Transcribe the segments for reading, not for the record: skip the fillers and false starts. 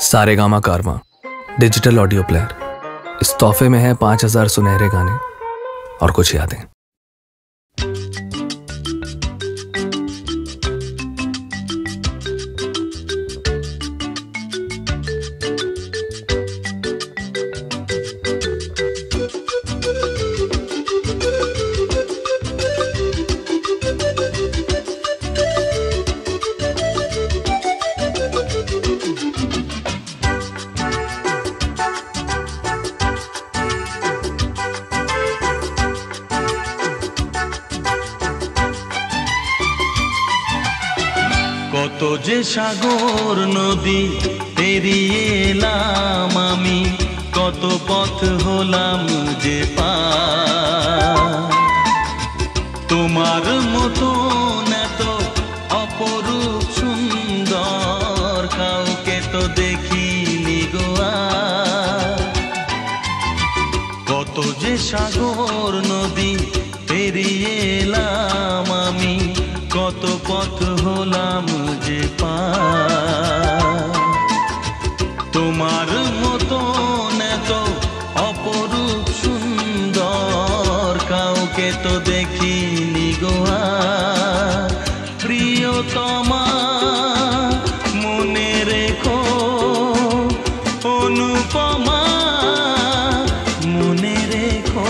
सारेगामा कारवां digital audio player. इस तोहफे में है 5000 सुनहरे गाने और कुछ यादें। কত যে সাগর নদী পেরিয়ে এলাম আমি, কত পথ হলাম যে পার। তোমার মতো এত অপরূপ সুন্দর কাউকে তো দেখিনি গো আর। কত যে সাগর নদী পেরিয়ে এলাম আমি, কত পথ হলাম যে পার। তোমার মতো এত অপরূপ সুন্দর কাউকে তো দেখিনি গো আর। প্রিয়তমা মনে রেখো, অনুপমা মনে রেখো।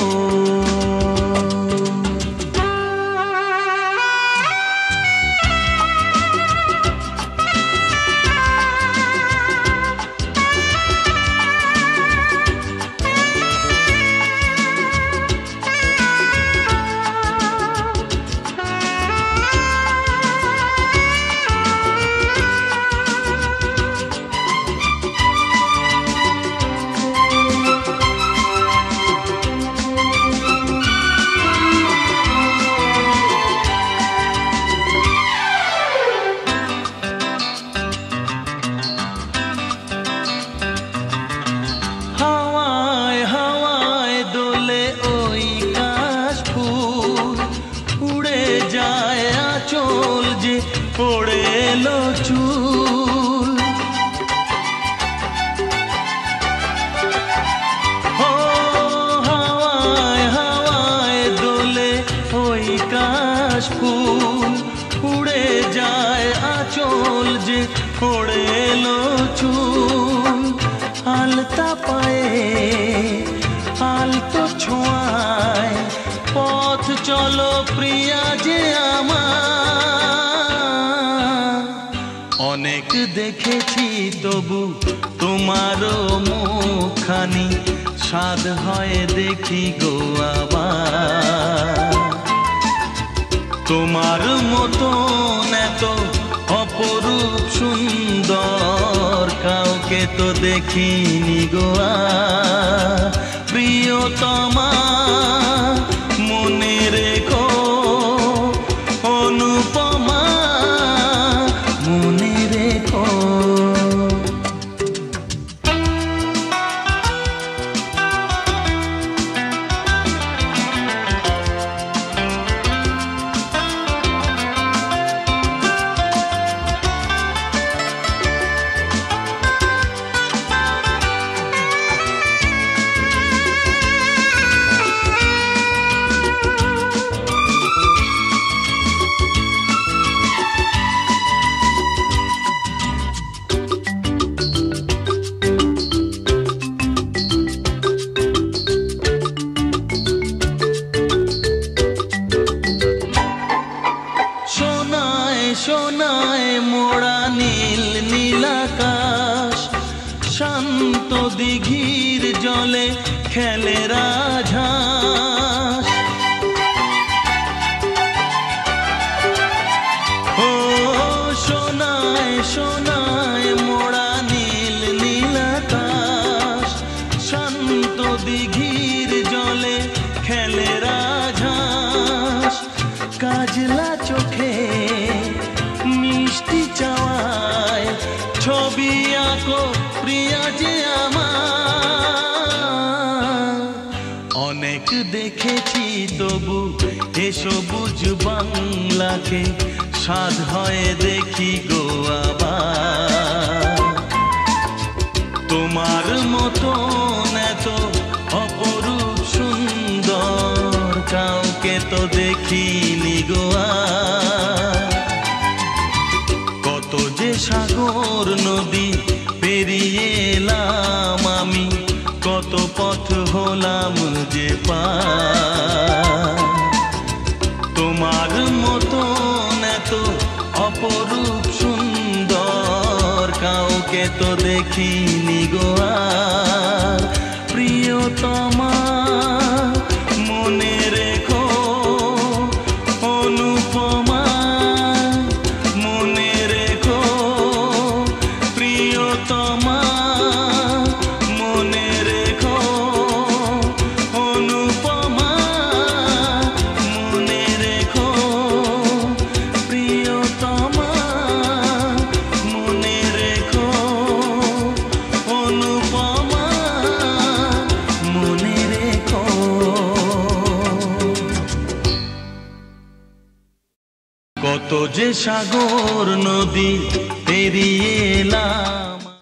পড়ে এলো চুল, ও হাওয়ায় হাওয়ায় দোলে ওই কাশ ফুল। উড়ে যায় আঁচল যে পড়ে এলো চুল। আলতা পায়ে আলতো ছোঁয়ায় পথ চলো প্রিয়া যে আমার। অনেক দেখেছি তবু তোমারও মুখখানি, স্বাদ হয় দেখি গো আবার। তোমার মতো এত অপরূপ সুন্দর কাউকে তো দেখিনি গো আর। প্রিয়তমা মনে রেখো, অনুপমা মনে রেখো। সোনায় মোড়া নীল নীলাকাশ, শান্ত দিঘির জলে খেলে রাজহাঁস। ও সোনায় সোনায় মোড়া নীল নীলাকাশ, শান্ত দিঘির জলে খেলে রাজহাঁস। কাজলা চোখে মিষ্টি চাওয়ায় ছবি আঁকো প্রিয়া যে আমার। অনেক দেখেছি তবু এ সবুজ বাংলাকে, স্বাদ হয় দেখি গো আবার। তোমার মতন এত অপরূপ সুন্দর কাউকে তো দেখিনি গো আর। কত যে সাগর নদী পেরিয়ে এলাম আমি, কত পথ হলাম যে পার। তোমার মতন এত অপরূপ সুন্দর কাউকে তো দেখিনি গো আর। প্রিয়তমা মনে রেখো, অনুপমা মনে রেখো, প্রিয়তমা মনে রেখো, অনুপমা মনে রেখো, প্রিয়তমা মনে রেখো, অনুপমা মনে রেখো। কত যে সাগর নদী পেরিয়ে এলাম।